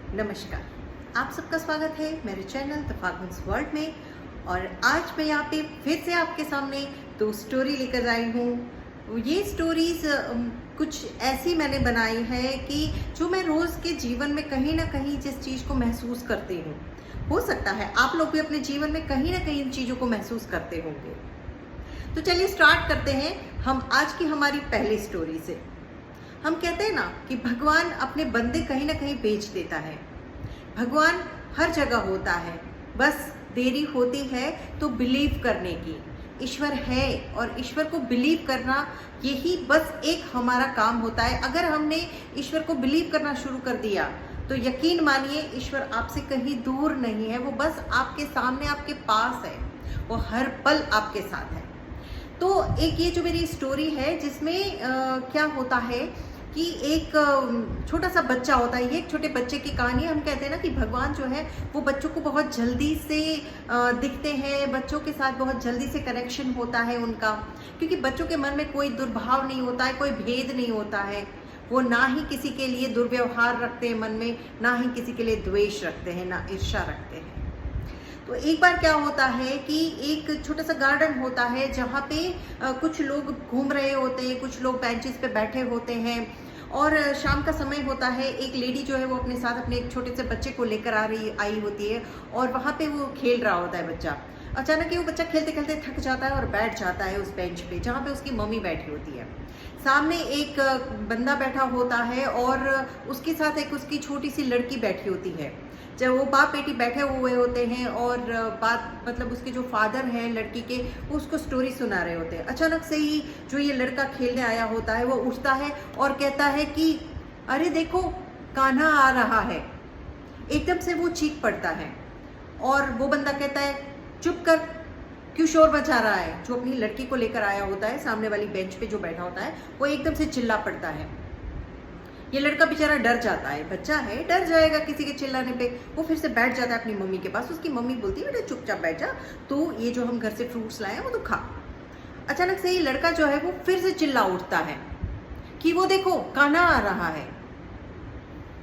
नमस्कार, आप सबका स्वागत है मेरे चैनल द फागुन्स वर्ल्ड में। और आज मैं यहाँ पे फिर से आपके सामने दो स्टोरी लेकर आई हूँ। ये स्टोरीज कुछ ऐसी मैंने बनाई है कि जो मैं रोज़ के जीवन में कहीं ना कहीं जिस चीज़ को महसूस करती हूँ, हो सकता है आप लोग भी अपने जीवन में कहीं ना कहीं इन चीज़ों को महसूस करते होंगे। तो चलिए स्टार्ट करते हैं हम आज की हमारी पहली स्टोरी से। हम कहते हैं ना कि भगवान अपने बंदे कहीं ना कहीं बेच देता है। भगवान हर जगह होता है, बस देरी होती है तो बिलीव करने की। ईश्वर है और ईश्वर को बिलीव करना, यही बस एक हमारा काम होता है। अगर हमने ईश्वर को बिलीव करना शुरू कर दिया तो यकीन मानिए ईश्वर आपसे कहीं दूर नहीं है, वो बस आपके सामने आपके पास है, वो हर पल आपके साथ है। तो एक ये जो मेरी स्टोरी है जिसमें क्या होता है कि एक छोटा सा बच्चा होता है। ये एक छोटे बच्चे की कहानी है। हम कहते हैं ना कि भगवान जो है वो बच्चों को बहुत जल्दी से दिखते हैं, बच्चों के साथ बहुत जल्दी से कनेक्शन होता है उनका, क्योंकि बच्चों के मन में कोई दुर्भाव नहीं होता है, कोई भेद नहीं होता है। वो ना ही किसी के लिए दुर्व्यवहार रखते हैं मन में, ना ही किसी के लिए द्वेष रखते हैं, ना ईर्ष्या रखते हैं। तो एक बार क्या होता है कि एक छोटा सा गार्डन होता है जहाँ पे कुछ लोग घूम रहे होते हैं, कुछ लोग बेंचेस पे बैठे होते हैं और शाम का समय होता है। एक लेडी जो है वो अपने साथ अपने एक छोटे से बच्चे को लेकर आई होती है और वहाँ पे वो खेल रहा होता है बच्चा। अचानक ही वो बच्चा खेलते खेलते थक जाता है और बैठ जाता है उस बेंच पे जहाँ पे उसकी मम्मी बैठी होती है। सामने एक बंदा बैठा होता है और उसके साथ एक उसकी छोटी सी लड़की बैठी होती है। जब वो बाप बेटी बैठे हुए होते हैं और बात मतलब उसके जो फादर हैं लड़की के, वो उसको स्टोरी सुना रहे होते हैं। अचानक से ही जो ये लड़का खेलने आया होता है वो उठता है और कहता है कि अरे देखो कान्हा आ रहा है। एकदम से वो चीख पड़ता है और वो बंदा कहता है चुप कर, क्यों शोर मचा रहा है। जो अपनी लड़की को लेकर आया होता है, सामने वाली बेंच पे जो बैठा होता है, वो एकदम से चिल्ला पड़ता है। ये लड़का बेचारा डर जाता है, बच्चा है डर जाएगा किसी के चिल्लाने पे। वो फिर से बैठ जाता है अपनी मम्मी के पास। उसकी मम्मी बोलती है बेटा चुपचाप बैठ जा, तो ये जो हम घर से फ्रूट्स लाए हैं वो तो खा। अचानक से ये लड़का जो है वो फिर से चिल्ला उठता है कि वो देखो कान्हा आ रहा है।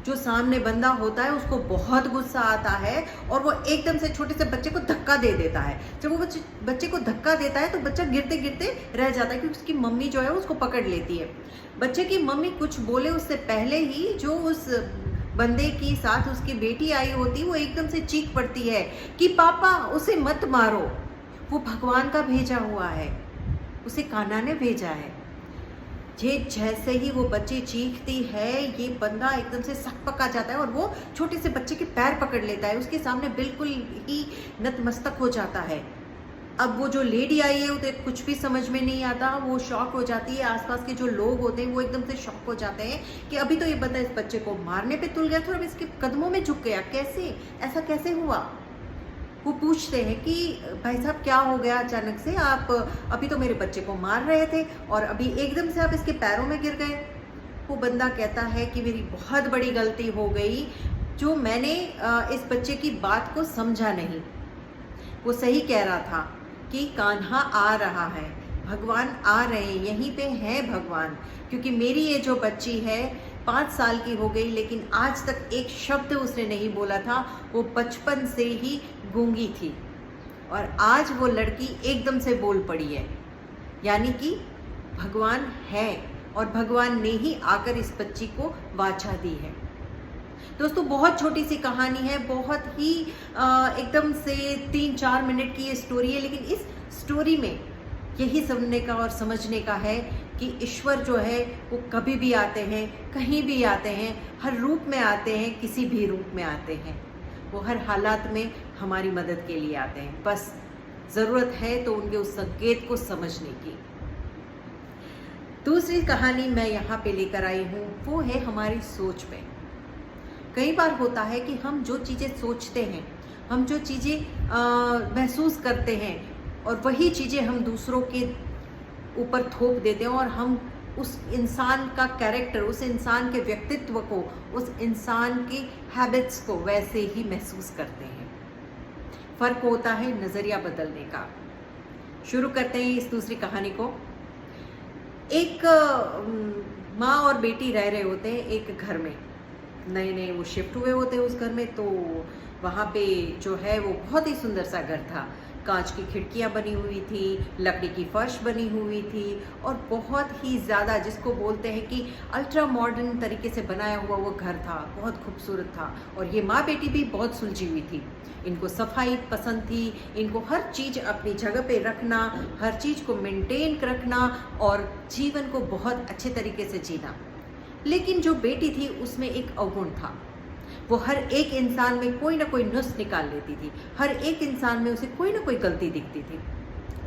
जो सामने बंदा होता है उसको बहुत गुस्सा आता है और वो एकदम से छोटे से बच्चे को धक्का दे देता है। जब वो बच्चे को धक्का देता है तो बच्चा गिरते गिरते रह जाता है, क्योंकि उसकी मम्मी जो है उसको पकड़ लेती है। बच्चे की मम्मी कुछ बोले उससे पहले ही जो उस बंदे की साथ उसकी बेटी आई होती वो एकदम से चीख पड़ती है कि पापा उसे मत मारो, वो भगवान का भेजा हुआ है, उसे कान्हा ने भेजा है। ये जैसे ही वो बच्ची चीखती है ये बंदा एकदम से सकपका जाता है और वो छोटे से बच्चे के पैर पकड़ लेता है, उसके सामने बिल्कुल ही नतमस्तक हो जाता है। अब वो जो लेडी आई है उसे कुछ भी समझ में नहीं आता, वो शॉक हो जाती है। आसपास के जो लोग होते हैं वो एकदम से शॉक हो जाते हैं कि अभी तो ये बंदा इस बच्चे को मारने पे तुल गया था और अब इसके कदमों में झुक गया, कैसे, ऐसा कैसे हुआ। वो पूछते हैं कि भाई साहब क्या हो गया अचानक से, आप अभी तो मेरे बच्चे को मार रहे थे और अभी एकदम से आप इसके पैरों में गिर गए। वो बंदा कहता है कि मेरी बहुत बड़ी गलती हो गई, जो मैंने इस बच्चे की बात को समझा नहीं। वो सही कह रहा था कि कान्हा आ रहा है, भगवान आ रहे हैं, यहीं पे है भगवान। क्योंकि मेरी ये जो बच्ची है 5 साल की हो गई लेकिन आज तक एक शब्द उसने नहीं बोला था। वो बचपन से ही गूंगी थी और आज वो लड़की एकदम से बोल पड़ी है, यानी कि भगवान है और भगवान ने ही आकर इस बच्ची को वाचा दी है। दोस्तों बहुत छोटी सी कहानी है, बहुत ही एकदम से 3-4 मिनट की ये स्टोरी है, लेकिन इस स्टोरी में यही सुनने का और समझने का है कि ईश्वर जो है वो कभी भी आते हैं, कहीं भी आते हैं, हर रूप में आते हैं, किसी भी रूप में आते हैं। वो हर हालात में हमारी मदद के लिए आते हैं, बस ज़रूरत है तो उनके उस संकेत को समझने की। दूसरी कहानी मैं यहाँ पे लेकर आई हूँ वो है हमारी सोच पे। कई बार होता है कि हम जो चीज़ें सोचते हैं, हम जो चीज़ें महसूस करते हैं और वही चीज़ें हम दूसरों के ऊपर थोप देते हैं और हम उस इंसान का कैरेक्टर, उस इंसान के व्यक्तित्व को, उस इंसान की हैबिट्स को वैसे ही महसूस करते हैं। फ़र्क होता है नज़रिया बदलने का। शुरू करते हैं इस दूसरी कहानी को। एक माँ और बेटी रह रहे होते हैं एक घर में। नए नए वो शिफ्ट हुए होते उस घर में, तो वहाँ पे जो है वो बहुत ही सुंदर सा घर था। कांच की खिड़कियाँ बनी हुई थी, लकड़ी की फर्श बनी हुई थी, और बहुत ही ज़्यादा जिसको बोलते हैं कि अल्ट्रा मॉडर्न तरीके से बनाया हुआ वो घर था, बहुत खूबसूरत था। और ये माँ बेटी भी बहुत सुलझी हुई थी, इनको सफाई पसंद थी, इनको हर चीज़ अपनी जगह पे रखना, हर चीज़ को मेंटेन रखना और जीवन को बहुत अच्छे तरीके से जीना। लेकिन जो बेटी थी उसमें एक अवगुण था, वो हर एक इंसान में कोई ना कोई नुस्ख निकाल लेती थी, हर एक इंसान में उसे कोई ना कोई गलती दिखती थी।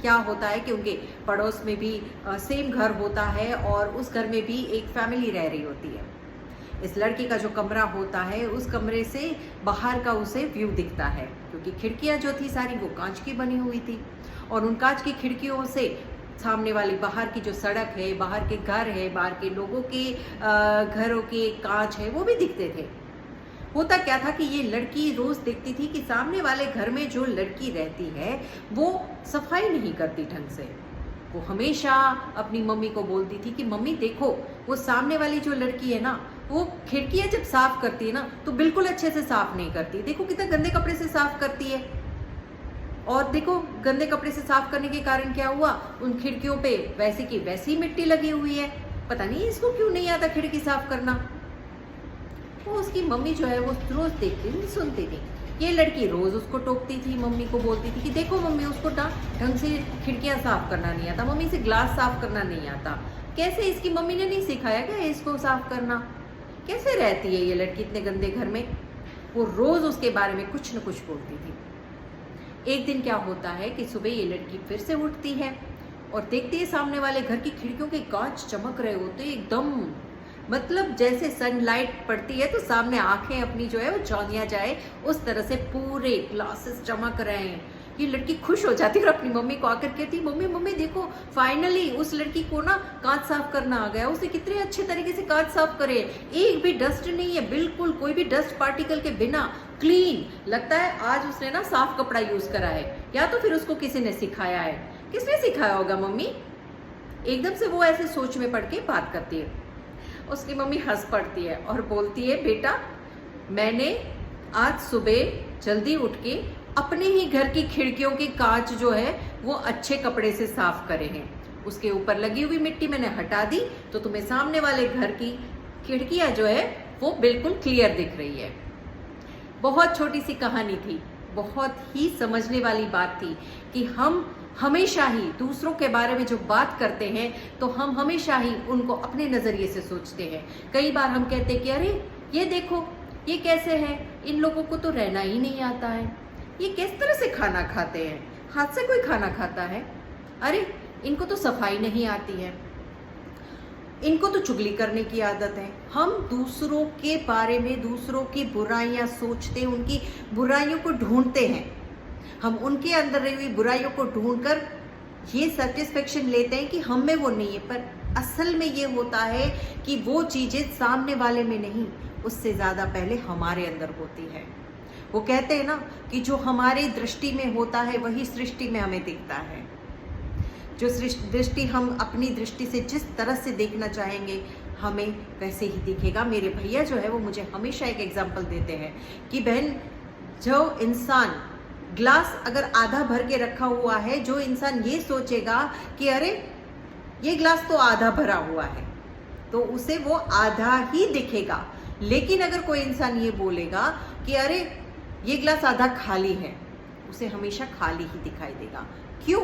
क्या होता है कि उनके पड़ोस में भी सेम घर होता है और उस घर में भी एक फैमिली रह रही होती है। इस लड़की का जो कमरा होता है उस कमरे से बाहर का उसे व्यू दिखता है, क्योंकि खिड़कियां जो थी सारी वो कांच की बनी हुई थी, और उन कांच की खिड़कियों से सामने वाली बाहर की जो सड़क है, बाहर के घर है, बाहर के लोगों के घरों के कांच है, वो भी दिखते थे। होता क्या था कि ये लड़की रोज देखती थी कि सामने वाले घर में जो लड़की रहती है वो सफाई नहीं करती ढंग से। वो हमेशा अपनी मम्मी को बोलती थी कि मम्मी देखो, वो सामने वाली जो लड़की है ना, वो खिड़कियां जब साफ करती है ना तो बिल्कुल अच्छे से साफ नहीं करती, देखो कितना गंदे कपड़े से साफ करती है। और देखो गंदे कपड़े से साफ करने के कारण क्या हुआ, उन खिड़कियों पे वैसी की वैसी मिट्टी लगी हुई है। पता नहीं इसको क्यों नहीं आता खिड़की साफ करना। वो उसकी मम्मी जो है वो रोज देखती थी, सुनती थी। ये लड़की रोज उसको टोकती थी, मम्मी को बोलती थी कि देखो मम्मी, उसको ढंग से खिड़कियां साफ करना नहीं आता, मम्मी से ग्लास साफ करना नहीं आता। कैसे इसकी मम्मी ने नहीं सिखाया क्या इसको साफ करना? कैसे रहती है ये लड़की इतने गंदे घर में? वो रोज उसके बारे में कुछ न कुछ बोलती थी। एक दिन क्या होता है कि सुबह ये लड़की फिर से उठती है और देखती है सामने वाले घर की खिड़कियों के कांच चमक रहे होते एकदम, मतलब जैसे सनलाइट पड़ती है तो सामने आंखें अपनी जो है वो चौंधिया जाए, उस तरह से पूरे ग्लासेस चमक रहे हैं। ये लड़की खुश हो जाती है और अपनी मम्मी को आकर कहती, मम्मी मम्मी देखो, फाइनली उस लड़की को ना कांच साफ करना आ गया, उसने कितने अच्छे तरीके से कांच साफ करे, एक भी डस्ट नहीं है, बिल्कुल कोई भी डस्ट पार्टिकल के बिना क्लीन। लगता है आज उसने ना साफ कपड़ा यूज करा है, या तो फिर उसको किसी ने सिखाया है। किसने सिखाया होगा मम्मी? एकदम से वो ऐसे सोच में पड़ के बात करती है। उसकी मम्मी हंस पड़ती है और बोलती है, बेटा मैंने आज सुबह जल्दी उठ के अपने ही घर की खिड़कियों के कांच जो है वो अच्छे कपड़े से साफ करे हैं, उसके ऊपर लगी हुई मिट्टी मैंने हटा दी, तो तुम्हें सामने वाले घर की खिड़कियां जो है वो बिल्कुल क्लियर दिख रही है। बहुत छोटी सी कहानी थी, बहुत ही समझने वाली बात थी कि हम हमेशा ही दूसरों के बारे में जो बात करते हैं तो हम हमेशा ही उनको अपने नज़रिए से सोचते हैं। कई बार हम कहते हैं कि अरे ये देखो, ये कैसे है, इन लोगों को तो रहना ही नहीं आता है, ये किस तरह से खाना खाते हैं, हाथ से कोई खाना खाता है, अरे इनको तो सफाई नहीं आती है, इनको तो चुगली करने की आदत है। हम दूसरों के बारे में दूसरों की बुराइयां सोचते हैं, उनकी बुराइयों को ढूंढते हैं, हम उनके अंदर रही हुई बुराइयों को ढूंढकर ये सेटिस्फेक्शन लेते हैं कि हम में वो नहीं है, पर असल में ये होता है कि वो चीजें सामने वाले में नहीं, उससे ज्यादा पहले हमारे अंदर होती है। वो कहते हैं ना कि जो हमारी दृष्टि में होता है वही सृष्टि में हमें दिखता है। जो दृष्टि हम अपनी दृष्टि से जिस तरह से देखना चाहेंगे हमें वैसे ही दिखेगा। मेरे भैया जो है वो मुझे हमेशा एक एग्जाम्पल देते हैं कि बहन, जो इंसान ग्लास अगर आधा भर के रखा हुआ है, जो इंसान ये सोचेगा कि अरे ये ग्लास तो आधा भरा हुआ है, तो उसे वो आधा ही दिखेगा। लेकिन अगर कोई इंसान ये बोलेगा कि अरे ये ग्लास आधा खाली है, उसे हमेशा खाली ही दिखाई देगा। क्यों?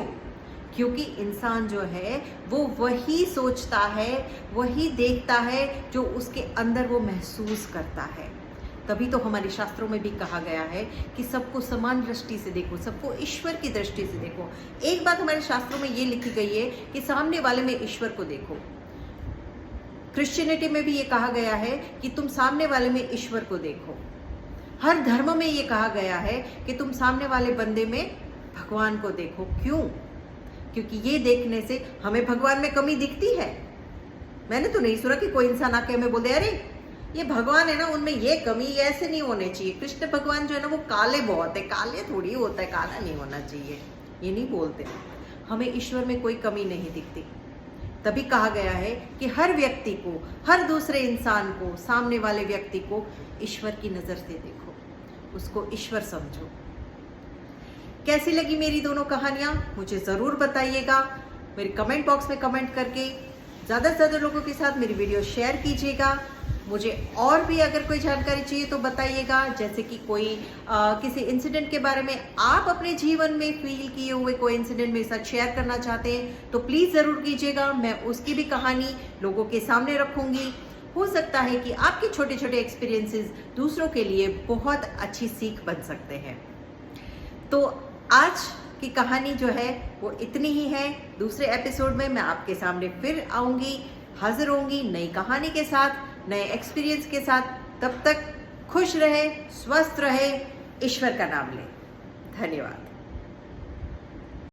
क्योंकि इंसान जो है वो वही सोचता है, वही देखता है जो उसके अंदर वो महसूस करता है। तभी तो हमारे शास्त्रों में भी कहा गया है कि सबको समान दृष्टि से देखो, सबको ईश्वर की दृष्टि से देखो। एक बात हमारे शास्त्रों में ये लिखी गई है कि सामने वाले में ईश्वर को देखो। क्रिश्चियनिटी में भी ये कहा गया है कि तुम सामने वाले में ईश्वर को देखो। हर धर्म में ये कहा गया है कि तुम सामने वाले बंदे में भगवान को देखो। क्यों? क्योंकि ये देखने से हमें भगवान में कमी दिखती है। मैंने तो नहीं सुना कि कोई इंसान आके हमें बोले अरे ये भगवान है ना, उनमें ये कमी ऐसे नहीं होने चाहिए। कृष्ण भगवान जो है ना वो काले बहुत है, काले थोड़ी होता है, काला नहीं होना चाहिए, ये नहीं बोलते। हमें ईश्वर में कोई कमी नहीं दिखती। तभी कहा गया है कि हर व्यक्ति को, हर दूसरे इंसान को, सामने वाले व्यक्ति को ईश्वर की नज़र से देखो, उसको ईश्वर समझो। कैसी लगी मेरी दोनों कहानियाँ मुझे ज़रूर बताइएगा। मेरे कमेंट बॉक्स में कमेंट करके ज़्यादा से ज़्यादा लोगों के साथ मेरी वीडियो शेयर कीजिएगा। मुझे और भी अगर कोई जानकारी चाहिए तो बताइएगा, जैसे कि कोई किसी इंसिडेंट के बारे में आप अपने जीवन में फील किए हुए कोई इंसिडेंट मेरे साथ शेयर करना चाहते हैं तो प्लीज़ ज़रूर कीजिएगा। मैं उसकी भी कहानी लोगों के सामने रखूँगी। हो सकता है कि आपके छोटे छोटे एक्सपीरियंसेस दूसरों के लिए बहुत अच्छी सीख बन सकते हैं। तो आज की कहानी जो है वो इतनी ही है। दूसरे एपिसोड में मैं आपके सामने फिर आऊँगी, हाजिर होंगी नई कहानी के साथ, नए एक्सपीरियंस के साथ। तब तक खुश रहे, स्वस्थ रहे, ईश्वर का नाम लें। धन्यवाद।